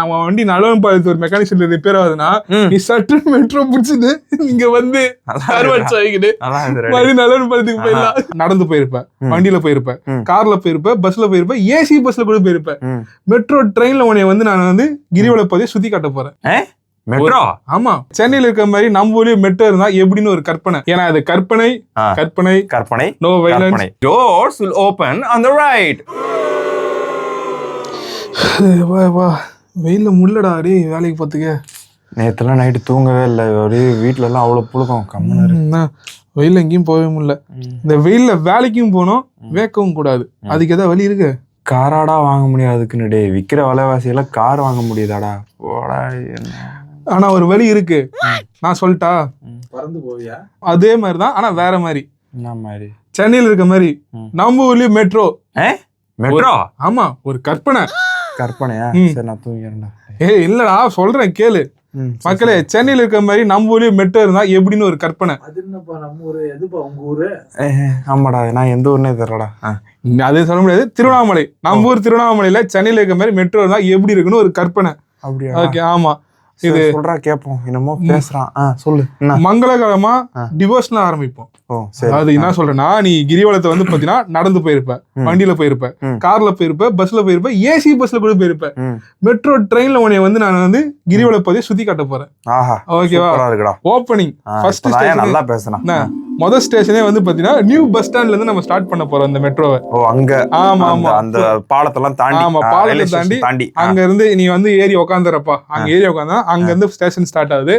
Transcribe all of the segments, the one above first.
அவன் வண்டி நலவன் பாலத்து ஒரு மெக்கானிக் ரிப்பேர் ஆகுதுன்னா நீ சட்டு மெட்ரோ பிடிச்சிட்டு இங்க வந்து மறுபடியும் நலவன் பாலத்துக்கு போயிடலாம். நடந்து போயிருப்ப, வண்டியில போயிருப்ப, கார்ல போயிருப்ப, பஸ்ல போயிருப்ப, ஏசி பஸ்ல கூட போயிருப்ப. மெட்ரோ ட்ரெயின்ல உன்னை வந்து நான் வந்து கிரிவல பகுதியை சுத்தி காட்ட போறேன். மெட்ரோ? ஆமா, சென்னையில இருக்க மாதிரி நம்ம ஊர்லயும் மெட்ரோ இருந்தா எப்படின்னு ஒரு கற்பனை. ஏன்னா அது கற்பனை, கற்பனை, கற்பனை. No violence. Doors will open on the right. வா வா, வெயில்ல முள்ளடா டே வேலைக்கு போத்துக்க. நேத்துலாம் நைட்டு தூங்கவே இல்லை, ஒரே வீட்டுல எல்லாம் அவ்வளவு புழுக்கம். கம்மனா வெயில்ல எங்கேயும் போகவே முடியல. இந்த வெயில்ல வேலைக்கும் போனோம், வேக்கவும் கூடாது. அதுக்கு ஏதாவது வழி இருக்கு? காராடா வாங்க முடியாதுக்குன்னு டே, விக்கிற விலைவாசியெல்லாம் கார் வாங்க முடியுதாடா? போடா. ஆனா ஒரு வழி இருக்கு, நான் சொல்லிட்டா? பறந்து போவியா? அதே மாதிரிதான், ஆனா வேற மாதிரி. என்ன மாதிரி? சென்னையில இருக்க மாதிரி நம்ம ஊர்லயும் மெட்ரோ. மெட்ரோ? ஆமா, ஒரு கற்பனை. கற்பனையா? சரி, நான் தூங்கிடுறேன். இல்லடா, சொல்றேன் கேளு. மக்களே, சென்னையில இருக்க மாதிரி நம்ம ஊர்லயும் மெட்ரோ இருந்தா எப்படின்னு ஒரு கற்பனை. அது என்னப்பா நம்ம ஊரு? எதுப்பா உங்க ஊரு? ஆமாடா, நான் எந்த ஊர்னே தெரியலடா. அதே சொல்ல முடியாது. திருவண்ணாமலை, நம்ம ஊர் திருவண்ணாமலையில சென்னையில இருக்க மாதிரி மெட்ரோ இருந்தா எப்படி இருக்குன்னு ஒரு கற்பனை. அப்படியா? ஓகே, ஆமா. இது சொல்றா கேப்போம். என்னமோ பேசுறான், சொல்லு. மங்களகரமா டிவோஷனல் ஆரம்பிப்போம். அது என்ன சொல்றேன்னா, நீ கிரிவலத்தை வந்து பாத்தீங்கன்னா நடந்து போயிருப்ப, வண்டியில போயிருப்ப, கார்ல போயிருப்ப, பஸ்ல போயிருப்ப, ஏசி பஸ்ல கூட போயிருப்ப. மெட்ரோ ட்ரெயின்ல உன்னை வந்து நான் வந்து கிரிவல பகுதியை சுத்தி காட்ட போறேன். ஓகேவா? Opening first station. நல்லா பேசுறேன். முதல் ஸ்டேஷனே வந்து பாத்தீங்கன்னா நியூ பஸ் ஸ்டாண்ட்ல இருந்து நம்ம ஸ்டார்ட் பண்ண போறோம் இந்த மெட்ரோவை. அங்க? ஆமா ஆமா, அந்த பாலத்தெல்லாம் தாண்டி. ஆமா, பாலத்தை தாண்டி அங்க இருந்து நீ வந்து ஏறி உட்காந்துறப்பா. அங்க ஏறி உட்காந்தா அங்க இருந்து ஸ்டேஷன் ஸ்டார்ட் ஆகுது.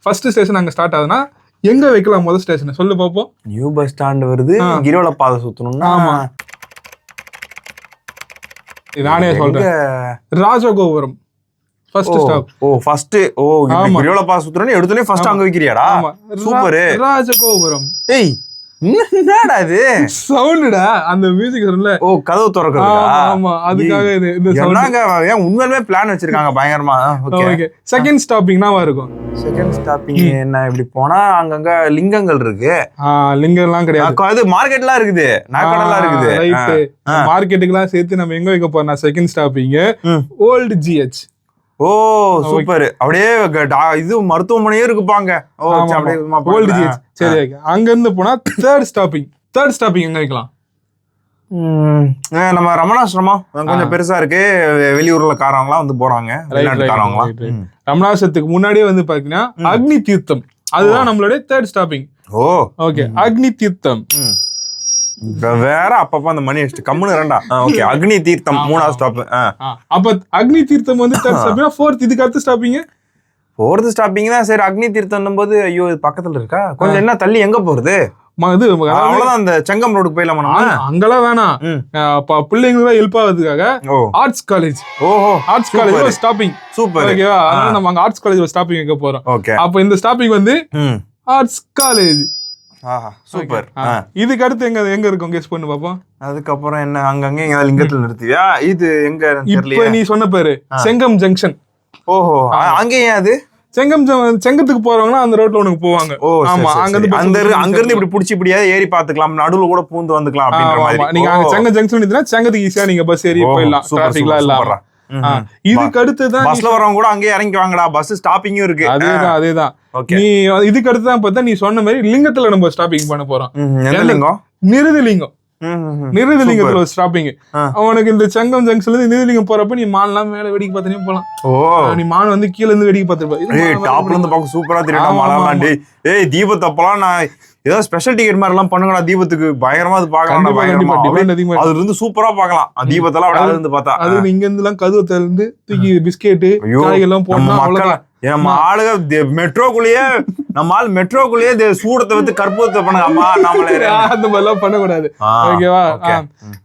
ஃபர்ஸ்ட் ஸ்டேஷன் அங்க ஸ்டார்ட் ஆகுதுன்னா எங்க வைக்கலாம் முதல் ஸ்டேஷன் சொல்லு பாப்போம். நியூ பஸ் ஸ்டாண்ட் வருது, கிரிவல பாதை சுத்தணும்னா. ஆமா, நானே சொல்றேன், ராஜகோபுரம் ஃபர்ஸ்ட் ஸ்டாப். ஃபர்ஸ்ட் கிரிவல பாதை சுத்தணும்னு எடுத்துனே ஃபர்ஸ்ட் அங்க வைக்கிறியாடா? சூப்பர். ராஜகோபுரம். ஏய், என்னடா இது சவுண்டா? அந்த மியூசிக் சவுண்ட்ல கதவு திறக்குறதா? ஆமா, அதுக்காக இந்த சவுண்ட். ஏன் உண்மையிலே பிளான் வச்சிருக்காங்க பயங்கரமா. ஓகே, செகண்ட் ஸ்டாப்பிங்னா இருக்கும். செகண்ட் ஸ்டாப்பிங் என்ன? இப்படி போனா அங்கங்க லிங்கங்கள் இருக்கு. லிங்கம்லாம் கிடையாது, அது மார்க்கெட்லாம் இருக்குது, நாக்கடெல்லாம் இருக்குது. ரைட். மார்க்கெட்டுக்குலாம் சேர்த்து நம்ம எங்க வைக்க போறோம்? Second stopping old GH. ஓ சூப்பர். அப்படியே இது மருத்துவமனையே இருக்குப்பாங்க. Old GH. சரி, அங்க இருந்து போனா தேர்ட் ஸ்டாப்பிங். தேர்ட் ஸ்டாப்பிங் எங்க வைக்கலாம்? நம்ம ரமணாசிரமம் கொஞ்சம் பெருசா இருக்கு, வெளியூர்ல காரவங்களாம் வந்து போறாங்க. ரமணாசிரத்துக்கு முன்னாடியே வந்து பாத்தீங்கன்னா அக்னி தீர்த்தம், அதுதான் நம்மளுடைய தேர்ட் ஸ்டாப்பிங். ஓகே, அக்னி தீர்த்தம். வேற அப்பப்ப அந்த மணி அடிச்சுட்டு கம்முன்னு ரெண்டா. ஓகே, அக்னி தீர்த்தம் மூணாவது ஸ்டாப். அப்ப அக்னி தீர்த்தம் வந்து தேர்ட் ஸ்டாப்பிங். ஃபோர்த் இதுக்கு அடுத்த ஸ்டாப்பிங் ஃபோர்த் ஸ்டாப்பிங் தான். சரி, அக்னி தீர்த்தம் போது ஐயோ இது பக்கத்துல இருக்கா, கொஞ்சம் என்ன தள்ளி எங்க போறது? அவ்வளவுதான், அந்த செங்கம் ரோடுக்கு போயிடலாமா? அங்கெல்லாம் வேணாம், பிள்ளைங்களுக்கு ஹெல்ப் ஆகுறதுக்காக arts college. Arts college stopping. Super. ஓகேவா? அதனால நம்ம அங்க ஆர்ட்ஸ் காலேஜ் ஸ்டாப்பிங் வைக்க போறோம். ஓகே, அப்ப இந்த ஸ்டாப்பிங் வந்து ஆர்ட்ஸ் காலேஜ். சூப்பர். இதுக்கு அடுத்து எங்க இருக்கும் கெஸ் பண்ணு பாப்போம். அதுக்கப்புறம் என்ன? அங்கங்க எங்க லிங்கத்துல நிறுத்தியா? இது எங்க? இப்ப நீ சொன்ன பேரு செங்கம் ஜங்ஷன். ஓஹோ, அங்க ஏன் அது? செங்கத்துக்கு போறவங்க அந்த ரோட்ல உனக்கு போவாங்க. ஆமா, அங்க இருந்து இப்படி புடிச்சு இப்படியாவது ஏறி பாத்துக்கலாம், நடுவுல கூட பூந்து வந்துக்கலாம் அப்படின்ற மாதிரி. நீங்க அங்க செங்கம் ஜங்ஷன் இருந்துச்சுன்னா செங்கத்துக்கு ஈஸியா நீங்க பஸ் ஏறி போயிடலாம், டிராபிக்லாம் இல்லாம. இதுக்கு அடுத்துதான் பஸ்ல வரவங்க கூட அங்கேயே இறங்கி வாங்கடா, பஸ் ஸ்டாப்பிங்கும் இருக்கு. அதேதான். நீ இதுக்கு அடுத்துதான் பார்த்தா நீ சொன்ன மாதிரி லிங்கத்துல நம்ம ஸ்டாப்பிங் பண்ண போறோம். நிருதிலிங்கம். நிருதிலிங்கத்துல ஒரு ஸ்டாப்பிங். அவனுக்கு இந்த செங்கம் ஜங்ஷன்ல இருந்து நிருதிலிங்கம் போறப்ப நீ மான்லாம் மேல வேடிக்கை பார்த்தனே போலாம். நீ மான் வந்து கீழ இருந்து வேடிக்கை பார்த்திருப்ப. டாப்ல இருந்து பார்க்க சூப்பரா தெரியும் மாலாம். ஏய், தீபத்தப்பலாம் நான் ஏதோ ஸ்பெஷல் டிக்கெட் மாதிரி எல்லாம் பண்ணுங்கடா தீபத்துக்கு. பயங்கரமா அது பாக்கலாம், அது இருந்து சூப்பரா பாக்கலாம். தீபத்தெல்லாம் அப்படியே இருந்து பார்த்தா. அது இங்க இருந்து எல்லாம் கதுவத்துல இருந்து தூக்கி பிஸ்கெட் காய்கெல்லாம் போனா அவ்வளவுதான். நம்ம ஆளுங்க மெட்ரோக்குள்ளேயே, நம்ம ஆள் மெட்ரோக்குள்ளேயே சூடத்தை வச்சு கற்பூரத்தை பண்ணுங்க. அம்மா நாமளே அந்த மாதிரி எல்லாம் பண்ணக்கூடாது. ஓகேவா?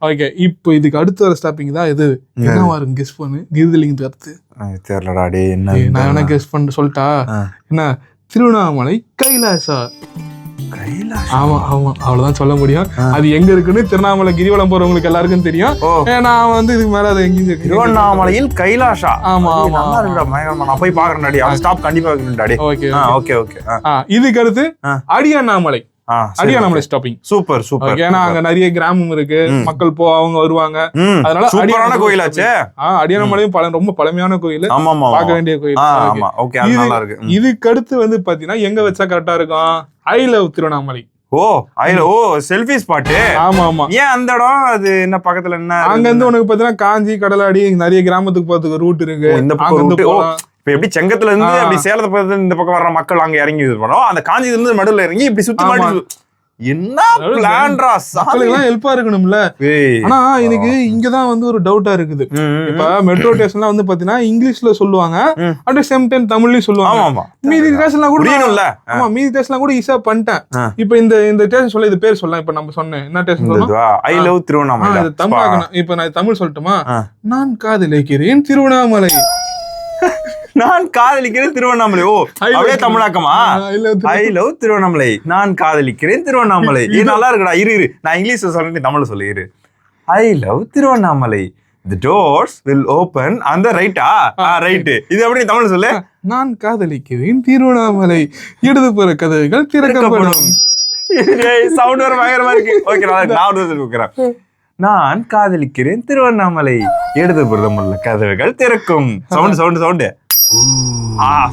ஓகே, இப்போ இதுக்கு அடுத்த ஒரு ஸ்டாப்பிங் தான் இது. என்னவா இருக்கு கெஸ் பண்ணு. நிருதிலிங்கத்துக்கு அடுத்து தெரியலடா. டே, என்ன நான் என்ன கெஸ் பண்ண சொல்லட்டா? என்ன? திருவண்ணாமலை கைலாசா. ஆமா ஆமா, அவ்வளவுதான் சொல்ல முடியும். அது எங்க இருக்குன்னு திருவண்ணாமலை கிரிவலம் போறவங்களுக்கு எல்லாருக்கும் தெரியும். நான் வந்து இதுக்கு மேல அது எங்கேயும் திருவண்ணாமலையில் கைலாஷா. ஆமா ஆமா, நான் போய் பாக்குறேன். ஸ்டாப் கண்டிப்பா. Okay okay okay. இதுக்கு அடுத்து அடியண்ணாமலை. அடியானமலை ஸ்டாப்பிங். Super super. ஏன்னா அங்க நிறைய கிராமம் இருக்கு, மக்கள் அவங்க வருவாங்க. அதனால சூப்பரான கோயிலாச்சே. அடியானமலையும் ரொம்ப பழமையான கோயில், பார்க்க வேண்டிய கோயில். இதுக்கு அடுத்து வந்து பாத்தீங்கன்னா எங்க வச்சா கரெக்டா இருக்கும்? ஐ லவ் திருவண்ணாமலை. Selfie spot. ஆமா ஆமா. ஏன் அந்த இடம்? அது என்ன பக்கத்துல என்ன? அங்க இருந்து உனக்கு பாத்தீங்கன்னா காஞ்சி கடலாடி நிறைய கிராமத்துக்கு போறதுக்கு ரூட் இருக்கு. இந்த பக்கம் இப்ப எப்படி செங்கத்துல இருந்து அப்படி சேலத்தை பார்த்து இந்த பக்கம் வர்ற மக்கள் அங்க இறங்கி இது பண்ணுவோம். அந்த காஞ்சில இருந்து நடுவுல இறங்கி இப்படி சுத்தி மாட்டி என்ன பிளான்ரா சாலையெல்லாம் ஹெல்ப்பா இருக்கணும்ல. ஆனா எனக்கு இங்கதான் வந்து ஒரு டவுட்டா இருக்குது. இப்ப மெட்ரோ ஸ்டேஷன்ல வந்து பாத்தீங்கன்னா இங்கிலீஷ்ல சொல்லுவாங்க, அட் சேம் டைம் தமிழ்லயும் சொல்லுவாங்க. மீதி ஸ்டேஷன்லாம் கூட ஆமா மீதி ஸ்டேஷன்லாம் கூட ஈஸியா பண்ணிட்டேன். இப்ப இந்த ஸ்டேஷன் சொல்ல இது பேர் சொல்லலாம். இப்ப நம்ம சொன்னேன் என்ன ஸ்டேஷன் சொல்லணும்? I love Tiruvannamalai. தமிழ். இப்ப நான் தமிழ் சொல்லட்டுமா? நான் காதலிக்கிறேன் திருவண்ணாமலை. நான் காதலிக்கிறேன் திருவண்ணாமலை. அப்படியே தமிழாக்கமா? ஐ லவ் திருவண்ணாமலை. நான் காதலிக்கிறேன் திருவண்ணாமலை. இது நல்லா இருக்குடா. இரு நான் இங்கிலீஷ்ல சொல்றேன், தமிழ்ல சொல்லு. ஐ love Tiruvannamalai. The doors will open on the right. Right. இது எப்படி தமிழ்ல சொல்லு? நான் காதலிக்கிறேன் திருவண்ணாமலை, இடதுபுற கதவுகள் திறக்கப்படும். சவுண்ட் வர பயங்கரமா இருக்கு. ஓகே நான் கொடுக்குறேன். நான் காதலிக்கிறேன் திருவண்ணாமலை, இடதுபுறம் உள்ள கதவுகள் திறக்கும். சவுண்ட்.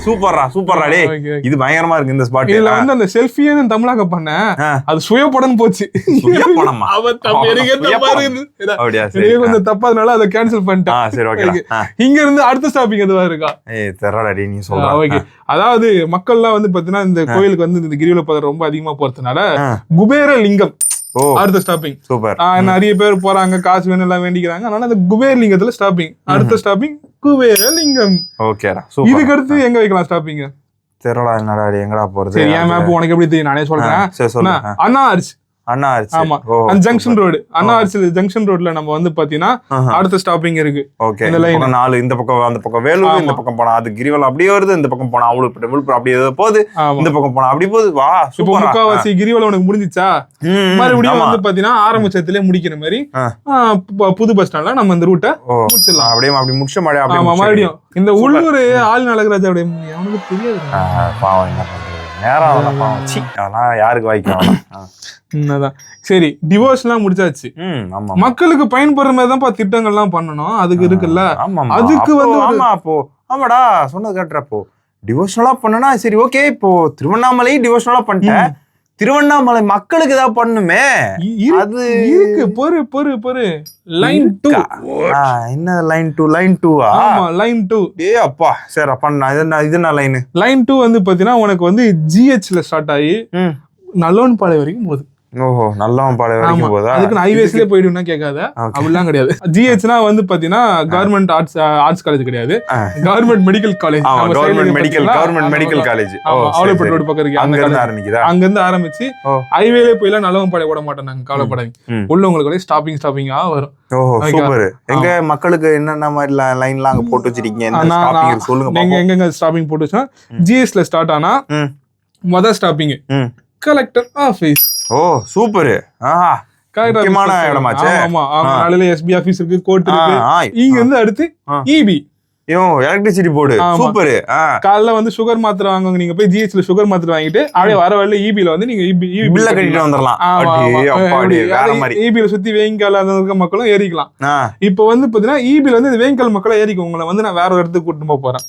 சூப்பர்ரா டேய். இது பயங்கரமா இருக்கு இந்த ஸ்பாட். இதுல வந்து அந்த செல்ஃபியே தமிழாக பண்ணேன், அது சுயப்படம் போச்சு. சுயப்படமா? கொஞ்சம் தப்பாதனால அதை கேன்சல் பண்ணிட்டேன். சரி ஓகே. இங்க இருந்து அடுத்த ஸ்டாப்பிங் எதுவா இருக்கா? தெரியலடா டேய், நீ சொல்ற. ஓகே. அதாவது மக்கள்லாம் வந்து பாத்தீங்கன்னா இந்த கோயிலுக்கு வந்து இந்த கிரிவல பாதை ரொம்ப அதிகமா போறதுனால குபேர லிங்கம் அடுத்த ஸ்டாப்பிங். சூப்பர். நிறைய பேர் போறாங்க, காசு வேணும் எல்லாம் வேண்டிக்கிறாங்க. அதனால அந்த குபேர லிங்கத்துல ஸ்டாப்பிங். அடுத்த ஸ்டாப்பிங் குபேர லிங்கம். ஓகேடா. இதுக்கு அடுத்து எங்க வைக்கலாம் ஸ்டாப்பிங்? தெரியல. என்னடா எங்கடா போறது? சரி, என் மேப் உனக்கு எப்படி தெரியும்? நானே சொல்றேன். அண்ணா ஆர்ச். ஆமா, ஜங்ஷன் ரோடு. அண்ணா ஆர்ச் ஜங்ஷன் ரோட்ல நம்ம வந்து பாத்தீங்கன்னா அடுத்த ஸ்டாப்பிங் இருக்கு. ஓகே. இந்த லைன் 4 இந்த பக்கம் அந்த பக்கம் வேலூர், இந்த பக்கம் போனா அது கிரிவலம் அப்படியே வருது, இந்த பக்கம் போனா விழுப்புரம் அப்படியே போகுது, இந்த பக்கம் போனா அப்படி போகுது. வா இப்போ முக்காவாசி கிரிவலம் உனக்கு முடிஞ்சிச்சா? மறுபடியும் வந்து பாத்தீங்கன்னா ஆரம்பிச்சதுலயே முடிக்கிற மாதிரி புது பஸ் ஸ்டாண்ட்ல நம்ம இந்த ரூட்டை முடிச்சிடலாம். அப்படியே அப்படி முடிச்ச மாதிரி. ஆமா, மறுபடியும் இந்த உள்ளூர் ஆள் அழகராஜாவுடைய அவனுக்கு தெரியாது. பாவம், என்ன பண்றது, நேரம் அதெல்லாம் யாருக்கு வாய்க்கலாம். சரி, டிவோர்ஸ் எல்லாம் முடிச்சாச்சு. மக்களுக்கு பயன்படுற மாதிரி தான் திட்டங்கள்லாம் பண்ணணும். அதுக்கு இருக்குல்ல, அதுக்கு வந்து ஆமாடா சொன்னது கேட்டுறப்போ டிவோஷனலா பண்ணனா சரி ஓகே. இப்போ திருவண்ணாமலை டிவோஷனலா பண்ணிட்டேன், திருவண்ணாமலை மக்களுக்கு ஏதாவது பண்ணுமே. அது இருக்கு. பொறு லைன் 2. என்ன லைன் 2? ஆமா, லைன் 2. அப்பா சரி அப்ப இது என்ன லைன் 2 வந்து பாத்தீங்கன்னா உனக்கு வந்து ஜிஹெச்ல ஸ்டார்ட் ஆகி நல்லவன்பாளையம் வரைக்கும் போகுது. ஓஹோ, நல்லவன்பாளையம் வரைக்கும் போதா? அதுக்கு ஹைவேஸ்லயே போயிடும்னா கேட்காத, அப்படிலாம் கிடையாது. ஜிஹெச்னா வந்து பாத்தீங்கன்னா கவர்மெண்ட் ஆர்ட்ஸ் காலேஜ் கிடையாது, government medical college. Government medical college அவ்வளவு ரோடு பக்கம் இருக்கு. அங்க இருந்து ஆரம்பிச்சு ஹைவேல போயிலாம் நல்லவன்பாளையம் ஓட மாட்டோம் நாங்க, கவலைப்படாதீங்க. உள்ளவங்களுக்கு ஸ்டாப்பிங்கா வரும். ஓஹோ சூப்பர். எங்க மக்களுக்கு என்னென்ன மாதிரி லைன்லாம் அங்க போட்டு வச்சிருக்கீங்க சொல்லுங்க. நீங்க எங்க ஸ்டாப்பிங் போட்டு வச்சா ஜிஎஸ்ல ஸ்டார்ட் ஆனா முதல் ஸ்டாப்பிங் கலெக்டர் ஆபீஸ். ஓ சூப்பர். முக்கியமான இடமாச்சே. ஆமா, நாளையில எஸ்பி ஆபீஸ் இருக்கு, கோர்ட் இருக்கு. இங்க இருந்து அடுத்து இபி, எலக்ட்ரிசிட்டி போர்டு. சூப்பர். காலைல வந்து சுகர் மாத்திரை வாங்குவாங்க, நீங்க போய் ஜிஹெச்ல சுகர் மாத்திரை வாங்கிட்டு அப்படியே வர வழியில இபில வந்து நீங்க பில்ல கட்டிட்டு வந்துடலாம். இபில சுத்தி வேங்கால இருக்க மக்களும் ஏறிக்கலாம். இப்ப வந்து பாத்தீங்கன்னா இபில வந்து வேங்கால் மக்களை ஏறிக்கும். உங்களை வந்து நான் வேற ஒரு இடத்துக்கு கூட்டிட்டு போறேன்.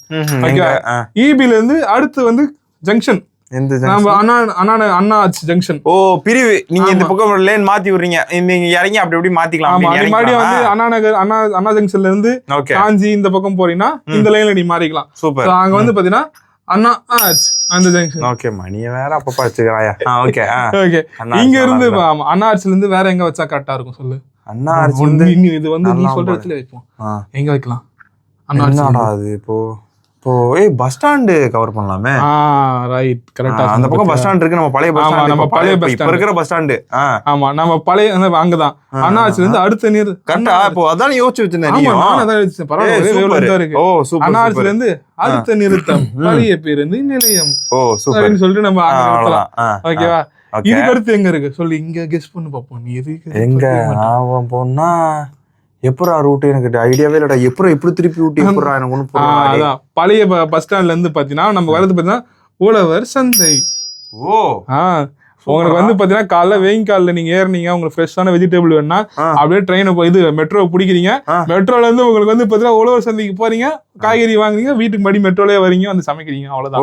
இபில இருந்து அடுத்து வந்து ஜங்ஷன், அண்ணா ஆர்ச் ஜங்ஷன். ஓ பிரிவு. நீங்க இந்த பக்கம் லேன் மாத்தி விடுறீங்க, நீங்க இறங்கி அப்படி எப்படி மாத்திக்கலாம். மறுபடியும் வந்து அண்ணா நகர் அண்ணா ஜங்ஷன்ல இருந்து காஞ்சி இந்த பக்கம் போறீங்கன்னா இந்த லைன்ல நீ மாறிக்கலாம். சூப்பர். அங்க வந்து பாத்தீங்கன்னா அண்ணா ஆர்ச் அந்த ஜங்ஷன். ஓகே, மணிய வேற அப்ப வச்சுக்கறாயா? Okay okay. இங்க இருந்து அண்ணா ஆர்ச்ல இருந்து வேற எங்க வச்சா கரெக்டா இருக்கும் சொல்லு? அண்ணா ஆர்ச் இது வந்து நீ சொல்ற இடத்துல வைப்போம். எங்க வைக்கலாம்? அண்ணா ஆர்ச். அது இப்போ பஸ் ஸ்டாண்ட் கவர் பண்ணலாமே. ரைட், கரெக்ட்டா. அந்த பக்கம் பஸ் ஸ்டாண்ட் இருக்கு, நம்ம பழைய பஸ் ஸ்டாண்ட். நம்ம பழைய பஸ் ஸ்டாண்ட் இருக்கிற பஸ் ஸ்டாண்ட். ஆமா, நம்ம பழைய அங்கதான். அண்ணாச்சில இருந்து அடுத்த நீர் கரெக்ட்டா. இப்போ அதான் யோசிச்சு வச்சிருந்தேன். நீ நான் அதான் யோசிச்சேன். பரவாயில்லை இருக்கு. ஓ சூப்பர். அண்ணாச்சில இருந்து அடுத்த நிறுத்தம் பழைய பேருந்து நிலையம். ஓ சூப்பர் சொல்லிட்டு நம்ம அங்கலாம். ஓகேவா? இதுக்கு அடுத்து எங்க இருக்கு சொல்லு? இங்க கெஸ் பண்ணி பாப்போம். நீ எதுக்கு எங்க ஆவம் போனா எப்பரா ரூட் எனக்கு ஐடியாவே இல்லடா. எப்பரா இப்படி திருப்பி ஊட்டி எப்பரா எனக்கு ஒண்ணு போறா. பழைய பஸ் ஸ்டாண்ட்ல இருந்து பாத்தீங்கன்னா நம்ம வரது பாத்தீங்கன்னா உழவர் சந்தை. ஓ உங்களுக்கு வந்து பாத்தீங்கன்னா காலைல வெயிங்கால்ல நீங்க ஏறினீங்க, உங்களுக்கு ஃப்ரெஷ்ஷான வெஜிடபிள் வேணும்னா அப்படியே ட்ரெயினை இது மெட்ரோ பிடிக்கிறீங்க. மெட்ரோல இருந்து உங்களுக்கு வந்து பாத்தீங்கன்னா உழவர் சந்தைக்கு போறீங்க, காய்கறி வாங்குறீங்க, வீட்டுக்கு மறுபடி மெட்ரோலயே வரீங்க, வந்து சமைக்கிறீங்க. அவ்வளவுதான்.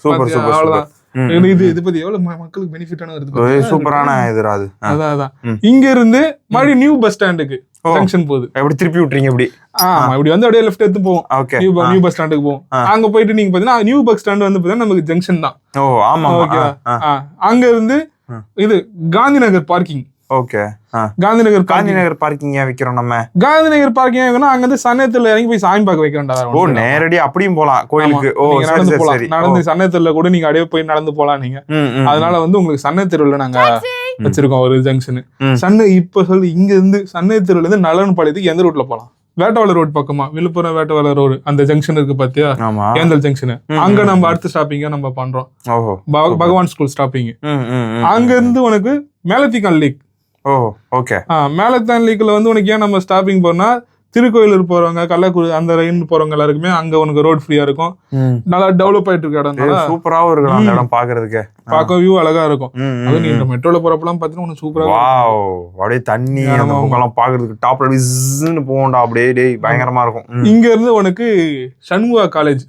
Super super. அவ்வளவுதான். இது பத்தி எவ்வளவு மக்களுக்கு பெனிஃபிட்டான வருது. சூப்பரான இதுடா அது. அதான் இங்க இருந்து மறுபடியும் நியூ பஸ் ஸ்டாண்டுக்கு ஜங்ஷன் போகுது. எப்படி திருப்பி விட்டுறீங்க இப்படி? இப்படி வந்து அப்படியே லெஃப்ட் எடுத்து போவோம். நியூ பஸ் ஸ்டாண்டுக்கு போவோம். அங்க போயிட்டு நீங்க பாத்தீங்கன்னா நியூ பஸ் ஸ்டாண்ட் வந்து பாத்தீங்கன்னா நமக்கு ஜங்ஷன் தான். ஓகேவா? அங்க இருந்து இது Gandhi Nagar parking. Okay. Gandhi Nagar parking ஏன் வைக்கிறோம் நம்ம? காந்தி நகர் பார்க்கிங் வைக்கணும். அங்க இருந்து சன்னத்துல இறங்கி போய் சாமி பார்க்க வைக்கிறோம்டா. நேரடி அப்படியும் போலாம் கோயிலுக்கு. நடந்து போலாம். நடந்து சன்னத்துல கூட நீங்க அப்படியே போய் நடந்து போலாம் நீங்க. அதனால வந்து உங்களுக்கு சன்னை தெருவுல நாங்க வச்சிருக்கோம் ஒரு ஜங்ஷன். சன்னை இப்ப சொல்லி இங்க இருந்து சன்னை தெருவுல இருந்து நலன்பாளையத்துக்கு எந்த ரூட்ல போலாம்? வேட்டவாளர் ரோடு பக்கமா, விழுப்புரம் வேட்டவாளர் ரோடு அந்த ஜங்ஷன் இருக்கு பாத்தியா, ஏந்தல் ஜங்ஷன். அங்க நம்ம அடுத்த ஸ்டாப்பிங்க நம்ம பண்றோம். பகவான் ஸ்கூல் ஸ்டாப்பிங். அங்க இருந்து உனக்கு மேலத்திகான் லேக். மேலத்தான் லேக்ல வந்து உனக்கு ஏன் நம்ம ஸ்டாப்பிங் போறோம்னா, திருக்கோயிலூர் போறவங்க, கள்ளக்குடி அந்த லைன் போறவங்க எல்லாருக்குமே அங்க உனக்கு ரோட் ஃப்ரீயா இருக்கும். நல்லா டெவலப் ஆயிட்டு இருக்க இடம். சூப்பராவும் இருக்கும் அந்த இடம் பாக்குறதுக்கு. பார்க்க வியூ அழகா இருக்கும். அது நீ மெட்ரோல போறப்பெல்லாம் பாத்தீங்கன்னா உனக்கு சூப்பரா அப்படியே தண்ணி அந்த பக்கம் பாக்குறதுக்கு டாப்ல விஸ்ன்னு போகும்டா. அப்படியே பயங்கரமா இருக்கும். இங்க இருந்து உனக்கு சண்முகா காலேஜ்.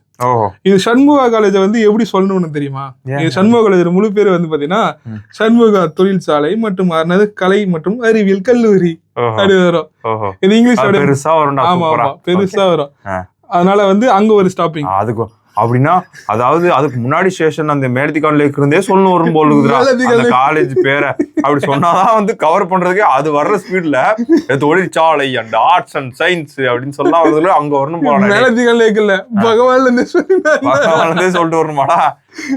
இது சண்முகா காலேஜ் வந்து எப்படி சொல்லணும்னு தெரியுமா? இது சண்முகா காலேஜ் முழு பேர் வந்து பாத்தீங்கன்னா சண்முகா தொழிற்சாலை மற்றும் கலை மற்றும் அறிவியல் கல்லூரி அப்படி வரும். இது இங்கிலீஷ் பெருசா வரும். ஆமா பெருசா வரும். அதனால வந்து அங்க ஒரு ஸ்டாப்பிங். அதுக்கும் அப்படின்னா அதாவது அதுக்கு முன்னாடி ஸ்டேஷன் அந்த மேலத்திகான் லேக் இருந்தே சொல்லணும் வரும் போல இருக்குதுடா காலேஜ் பேரை. அப்படி சொன்னாதான் வந்து கவர் பண்றதுக்கு அது வர்ற ஸ்பீட்ல தொழிற்சாலை அண்ட் ஆர்ட்ஸ் அண்ட் சயின்ஸ் அப்படின்னு சொல்லலாம். அங்க வரணும் போல. மேலத்திகான் லேக் இல்ல, பகவான்ல இருந்தே சொல்லிட்டு வரணுமாடா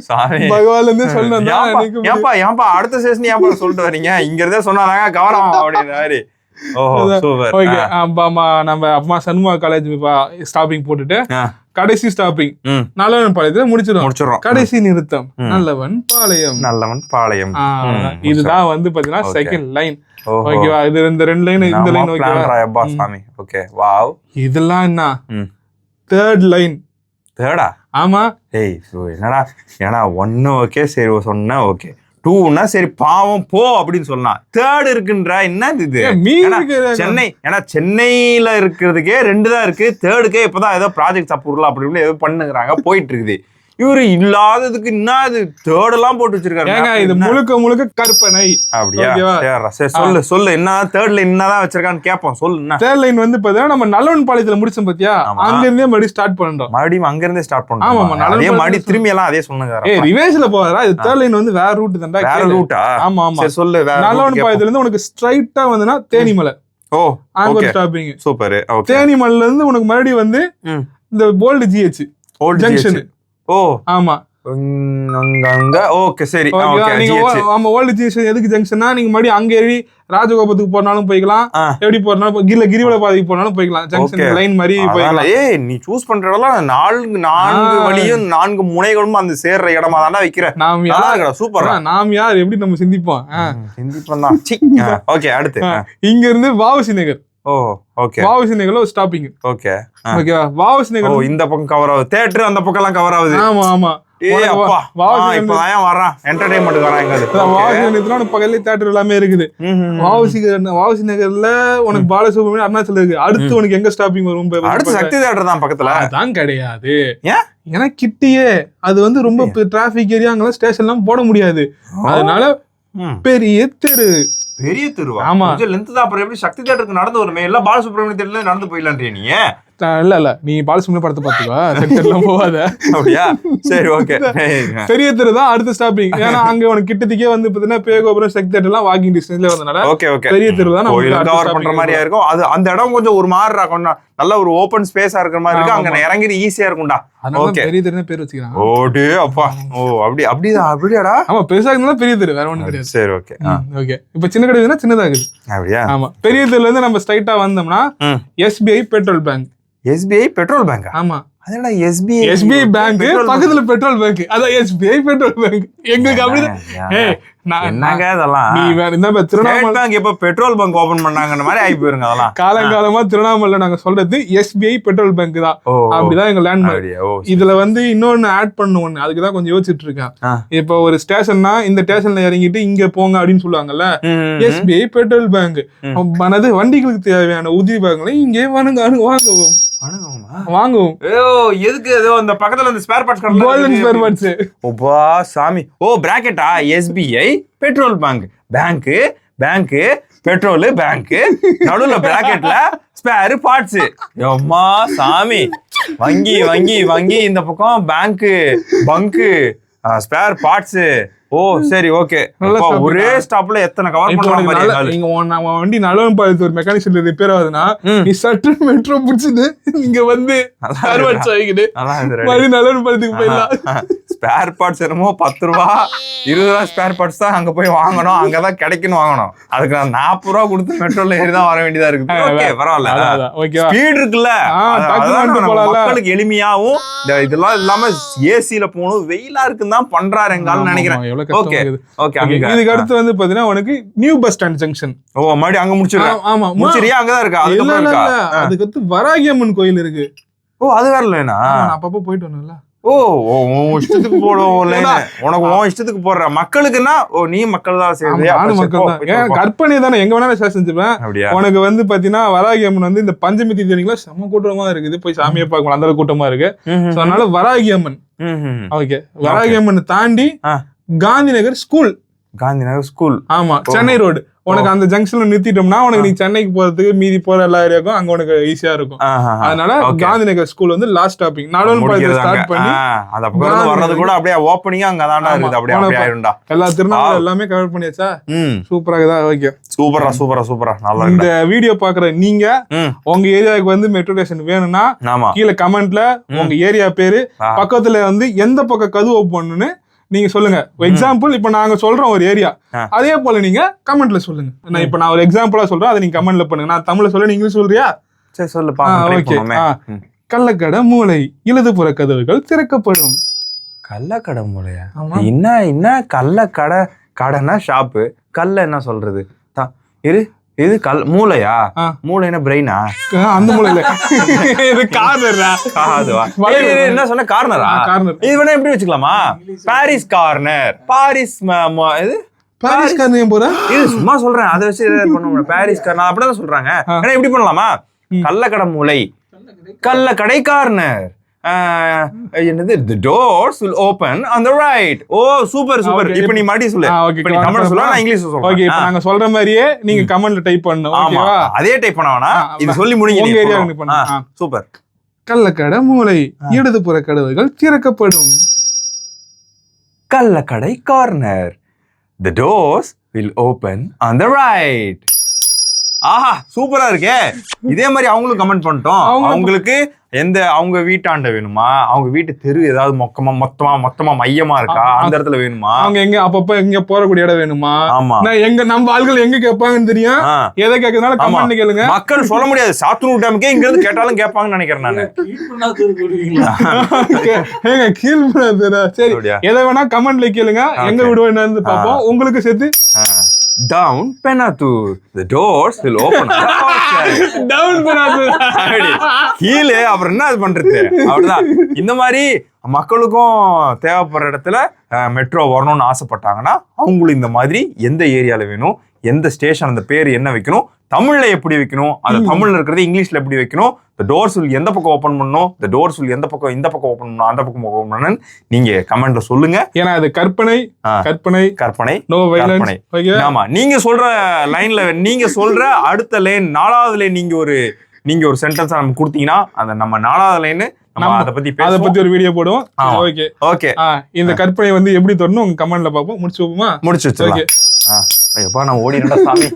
சாமி? பகவான்ல இருந்தே சொல்லணும். ஏன்பா அடுத்த ஸ்டேஷன் ஏன்பா சொல்லிட்டு வரீங்க? இங்க இருந்தே சொன்னாங்க கவர் ஆகும் அப்படின்ற மாதிரி. நம்ம அம்மா சண்முகா காலேஜ் ஸ்டாப்பிங் போட்டுட்டு கடைசி ஸ்டாப்பிங் நல்லவன் பாளையத்துல முடிச்சிடும். கடைசி நிறுத்தம் நல்லவன் பாளையம். இதுதான் வந்து பாத்தீங்கன்னா செகண்ட் லைன். ஓகேவா? இது இந்த ரெண்டு லைன், இந்த லைன். ஓகேவா சாமி? ஓகே. வாவ். இதெல்லாம் என்ன தேர்ட் லைன்? தேர்டா? ஆமா. ஏய் என்னடா ஒன்னு ஓகே சரி சொன்ன ஓகே, 2னா சரி பாவம் போ அப்படின்னு சொல்லலாம். தேர்ட் இருக்குன்ற என்ன இது? சென்னை ஏன்னா சென்னையில இருக்கிறதுக்கே 2 தான் இருக்கு. தேர்டுக்கே இப்பதான் ஏதோ ப்ராஜெக்ட் சப்பூர்ல அப்படி ஏதோ பண்ணுறாங்க போயிட்டு இருக்குது. இவரு இல்லாததுக்கு என்ன அது தேர்ட் எல்லாம் போட்டு வச்சிருக்காரு. இது முழுக்க கற்பனை. அப்படியா? சொல்லு என்ன தேர்ட் லைன் என்னதான் வச்சிருக்கான்னு கேட்போம். சொல்லு. தேர்ட் லைன் வந்து பாத்தீங்கன்னா நம்ம நல்லவன் பாளையத்துல முடிச்சோம் பாத்தியா, அங்க இருந்தே மறுபடியும் ஸ்டார்ட் பண்றோம். மறுபடியும் அங்க இருந்தே ஸ்டார்ட் பண்றோம். ஆமா மறுபடியும் திரும்பி எல்லாம் அதே சொன்னாங்க. ரிவேஸ்ல போறா. இது தேர்ட் லைன் வந்து வேற ரூட் தான்டா. வேற ரூட்டா? ஆமா சொல்லு. நல்லவன் பாளையத்துல இருந்து உனக்கு ஸ்ட்ரைட்டா வந்துனா தேனிமலை. அங்க ஒரு ஸ்டாப்பிங். சூப்பர். தேனிமலைல இருந்து உனக்கு மறுபடியும் வந்து இந்த ஓல்டு ஜிஹெச் ஜங்ஷன். ஆமா ஓகே சரி. ஆமா ஓல்டு ஜங்ஷன். எதுக்கு ஜங்ஷன்னா நீங்க மறுபடியும் அங்க ஏறி ராஜகோபத்துக்கு போனாலும் போய்க்கலாம், எப்படி போறனாலும் கிரிவல பாதைக்கு போனாலும் போய்க்கலாம். ஜங்ஷன் லைன் மாதிரி போய்க்கலாம். ஏய் நீ சூஸ் பண்ற இடம் 4 வழியும் 4 முனைகளும் அந்த சேர்ற இடமா தான்டா வைக்கிற. நாம் யார்? சூப்பர். நாம் யார் எப்படி நம்ம சிந்திப்போம் தான். ஓகே அடுத்து இங்க இருந்து வாவசி நகர். வாவசி நகர்ல ஒரு ஸ்டாப்பிங். ஓகேவா? வாவசி நகர் இந்த பக்கம் கவர் ஆகுது. தியேட்டர் அந்த பக்கம் எல்லாம் கவர் ஆகுது. ஆமா தியேட்டர் எல்லாமே இருக்குது. வாவசி நகர்ல உனக்கு பாலசுப்ரமணியம் அருணாச்சல் இருக்கு. அடுத்து உனக்கு எங்க ஸ்டாப்பிங் வரும்? அடுத்து சக்தி தியேட்டர் தான் பக்கத்துல. அதான் கிடையாது. ஏன்னா கிட்டியே அது வந்து ரொம்ப டிராபிக் ஏரியா, அங்கெல்லாம் ஸ்டேஷன் எல்லாம் போட முடியாது. அதனால பெரிய தெரு. பெரிய தெருவா? ஆமா லென்த் தான். அப்புறம் எப்படி சக்தி தியேட்டருக்கு நடந்து வருமே? எல்லாம் பாலசுப்ரமணியம் தியேட்டர்ல நடந்து போயிடலான்றீ நீ? இல்ல நீ பாலசுப்ரமணியம் படத்தை பாத்துக்கோ, செக்டர்லாம் போகாத. அப்படியா? சரி ஓகே. பெரிய தெரு தான் அடுத்த ஸ்டாப்பிங். ஏன்னா அங்க உனக்கு கிட்டத்துக்கே வந்து பாத்தீங்கன்னா பேகோபுரம் சக்தி தியேட்டர் எல்லாம் வாக்கிங் டிஸ்டன்ஸ்ல வந்தனால பெரிய தெரு தான் கவர் பண்ற மாதிரியா இருக்கும். அது அந்த இடம் கொஞ்சம் ஒரு மாதிரி இருக்கும், நல்ல ஒரு ஓபன் ஸ்பேஸா இருக்கிற மாதிரி இருக்கு. அங்க இறங்கி ஈஸியா இருக்கும்டா. பெரிய தெரு பேர் வச்சுக்கிறாங்க. ஓடே அப்பா. அப்படியாடா? ஆமா பெருசா இருந்தாலும் பெரிய தெரு, வேற ஒண்ணும் கிடையாது. சரி ஓகே ஓகே. இப்ப சின்ன கடை சின்னதா இருக்குது. அப்படியா? ஆமா பெரிய தெருல இருந்து நம்ம ஸ்ட்ரைட்டா வந்தோம்னா SBI petrol bank. SBI petrol bank? ஆமா அதோட SBI பேங்க் பக்கத்துல பெட்ரோல் பேங்க், அதான் SBI பெட்ரோல் பேங்க். எங்களுக்கு அப்படிதான். என்னங்க இதெல்லாம்? நீ வேற இந்த திருவண்ணாமலை பேங்க் எப்ப பெட்ரோல் பங்க் ஓபன் பண்ணாங்கன்ற மாதிரி ஆகி போயிருங்க. அதெல்லாம் காலங்காலமா திருவண்ணாமலை நாங்க சொல்றது SBI பெட்ரோல் பேங்க் தான். அப்படிதான் எங்க லேண்ட்மார்க். இதுல வந்து இன்னொன்னு ஆட் பண்ணுவோம், அதுக்குதான் கொஞ்சம் யோசிச்சுட்டு இருக்கேன். இப்ப ஒரு ஸ்டேஷன்னா இந்த ஸ்டேஷன்ல இறங்கிட்டு இங்க போங்க அப்படின்னு சொல்லுவாங்கல்ல, SBI பெட்ரோல் பேங்க் மனது வண்டிகளுக்கு தேவையான உதிரிபாகங்களை இங்கே வாங்குவோம். வாங்குவோம். எதுக்கு ஏதோ இந்த பக்கத்துல இந்த spare parts golden spare parts. ஓபா சாமி. பிராக்கெட்டா SBI petrol bank, bank petrol bank, நடுவுல பிராக்கெட்ல ஸ்பேர் பார்ட்ஸ். அம்மா சாமி. வங்கி இந்த பக்கம் பேங்க் பங்க் ஸ்பேர் பார்ட்ஸ். சரி ஓகே. ஒரே ஸ்டாப்ல எத்தனை கவர் பண்ணலாம்? நீங்க வண்டி நலவன் பாலத்து ஒரு மெக்கானிக் ரிப்பேர் ஆகுதுன்னா நீ சற்று மெட்ரோ புடிச்சுட்டு இங்க வந்து நலவன் பாலத்துக்கு போயிடலாம். ஸ்பேர் பார்ட்ஸ் என்னமோ 10 ரூபா 20 ரூபா ஸ்பேர் பார்ட்ஸ் தான் அங்க போய் வாங்கணும், அங்கதான் கிடைக்குன்னு வாங்கணும். அதுக்கு நான் 40 ரூபா கொடுத்து மெட்ரோல ஏறிதான் வர வேண்டியதா இருக்கு. ஓகே பரவாயில்ல, ஸ்பீட் இருக்குல்ல, மக்களுக்கு எளிமையாவும் இதெல்லாம் இல்லாம ஏசில போகணும், வெயிலா இருக்குன்னு தான் பண்றாரு எங்காலும் நினைக்கிறேன். Okay okay. இதுக்கு அடுத்து வந்து பாத்தீங்கன்னா உனக்கு நியூ பஸ் ஸ்டாண்ட் ஜங்ஷன். மறுபடியும் அங்க முடிச்சிருக்கேன். ஆமா முடிச்சிரியா? அங்கதான் இருக்கா? அதுக்கு அடுத்து வராகியம்மன் கோயில் இருக்கு. அது வேற இல்லையா? அப்பப்போ போயிட்டு வரணும்ல. இஷ்டத்துக்கு போடுவோம். உனக்கு உன் இஷ்டத்துக்கு போடுற, மக்களுக்குன்னா நீ மக்கள் தான் செய்யறது. கற்பனை தானே, எங்க வேணாலும் செஞ்சுப்பேன். உனக்கு வந்து பாத்தீங்கன்னா வராகி அம்மன் வந்து இந்த பஞ்சமி தீதிகளா செம கூட்டமா இருக்குது, போய் சாமியை பார்க்கலாம், அந்த அளவுக்கு கூட்டமா இருக்கு. அதனால வராகி அம்மன். ஓகே, வராகி அம்மன் தாண்டி காந்திநகர் ஸ்கூல். ஆமா, சென்னை ரோடு. உனக்கு அந்த ஜங்ஷன்ல நிறுத்திட்டோம்னா உனக்கு நீ சென்னைக்கு போறதுக்கு மீதி போற எல்லா ஏரியாக்கும் அங்க உனக்கு ஈஸியா இருக்கும். அதனால காந்திநகர் ஸ்கூல் வந்து லாஸ்ட் ஸ்டாப்பிங். நடுவன் பாலத்தை ஸ்டார்ட் பண்ணி வர்றது கூட அப்படியே ஓப்பனிங்கா அங்க தான் இருக்குது. அப்படியே ஆயிரும்டா. எல்லா திருநாளும் எல்லாமே கவர் பண்ணியாச்சா? சூப்பரா தான். ஓகே, சூப்பரா நல்லா. இந்த வீடியோ பாக்குற நீங்க உங்க ஏரியாவுக்கு வந்து மெட்ரோ ஸ்டேஷன் வேணும்னா கீழே கமெண்ட்ல உங்க ஏரியா பேரு, பக்கத்துல வந்து எந்த பக்கம் கதவு ஓப்பன்னு நீங்க சொல்லுங்க. எக்ஸாம்பிள் இப்ப நாங்க சொல்றோம் ஒரு ஏரியா, அதே போல நீங்க கமெண்ட்ல சொல்லுங்க. நான் ஒரு எக்ஸாம்பிளா சொல்றேன், அதை நீங்க கமெண்ட்ல பண்ணுங்க. நான் தமிழ்ல சொல்ல, நீங்க சொல்றியா? சரி சொல்லு. ஓகே. கள்ளக்கடை மூளை, இடதுபுற கதவுகள் திறக்கப்படும். கள்ளக்கடை மூளையா? என்ன கள்ளக்கடை? கடைனா ஷாப்பு, கல்ல என்ன சொல்றது? இது மூளையா? மூளை என்ன பிரெயினா? அந்த மூளை இல்ல, இது கார்னரா? என்ன சொன்ன? கார்னரா? இது வேணா எப்படி வச்சுக்கலாமா? Paris corner. பாரிஸ் கார்னர் போற இது சும்மா சொல்றேன், அதை வச்சு பண்ணுவோம். பாரிஸ் கார்னர் அப்படிதான் சொல்றாங்க. ஏன்னா எப்படி பண்ணலாமா? கள்ளக்கடை மூளை, கள்ளக்கடை கார்னர். என்னது? The doors will open on the right. Super. இப்போ நீ மறுபடியும் சொல்லு. இப்போ நீ தமிழ்ல சொல்ல, நான் இங்கிலீஷ்ல சொல்றேன். ஓகே, இப்போ நாங்க சொல்ற மாதிரியே நீங்க கமெண்ட்ல டைப் பண்ணனும். ஓகேவா? அதே டைப் பண்ண வேணாம், இது சொல்லி முடிங்க. உங்க ஏரியாவுக்கு பண்ணு. சூப்பர். கள்ளக்கடை மூளை, இடதுபுற கதவுகள் திறக்கப்படும். Kallakadai corner. The doors will open on the right. ஆஹா, சூப்பரா இருக்கே. இதே மாதிரி அவங்களும் கமெண்ட் பண்ணிட்டோம். அவங்களுக்கு அவங்க வீட்டாண்ட வேணுமா, அவங்க வீட்டு தெரு ஏதாவது மொத்தமா மையமா இருக்கா, அந்த இடத்துல வேணுமா, அவங்க எங்க அப்பப்ப எங்க போறக்கூடிய இடம் வேணுமா, எங்க நம்ம ஆள்கள் எங்க கேட்பாங்கன்னு தெரியும். எதை கேட்கறதுனால கமெண்ட் கேளுங்க. மக்கள் சொல்ல முடியாது, சாத்தனூர் டேமுக்கே இங்க இருந்து கேட்டாலும் கேட்பாங்கன்னு நினைக்கிறேன் நானு. சரி, எதை வேணா கமெண்ட்ல கேளுங்க, எங்க விடுவேன் பாப்போம். உங்களுக்கு சேர்த்து down Penathur, the doors will open. down Penathur. கீழே அப்புறம் என்ன அது பண்றது? அப்படிதான். இந்த மாதிரி மக்களுக்கும் தேவைப்படுற இடத்துல மெட்ரோ வரணும்னு ஆசைப்பட்டாங்கன்னா அவங்களும் இந்த மாதிரி எந்த ஏரியால வேணும், எந்த ஸ்டேஷன், அந்த பேர் என்ன வைக்கணும், தமிழ்ல எப்படி வைக்கணும், அது தமிழ்ல இருக்கிறது இங்கிலீஷ்ல எப்படி வைக்கணும், the doors will எந்த பக்கம் ஓபன் பண்ணணும், the doors will எந்த பக்கம் இந்த பக்கம் ஓபன் பண்ணணும், அந்த பக்கம் ஓபன் பண்ணணும் நீங்க கமெண்ட்ல சொல்லுங்க. ஏன்னா அது கற்பனை நோ வயலன்ஸ். ஆமா, நீங்க சொல்ற லைன்ல நீங்க சொல்ற அடுத்த லைன் 4வது லைன் நீங்க ஒரு சென்டென்ஸ் நம்ம கொடுத்தீங்கன்னா அந்த நம்ம 4வது லைன் அத பத்தி ஒரு வீடியோ போடுவோம். ஓகே, இந்த கற்பனை வந்து எப்படி தொடரணும் உங்க கமெண்ட்ல பாப்போம். முடிச்சு வைப்போமா? முடிச்சு. ஓகே. எப்பா நான் ஓடினேன்டா சாமி.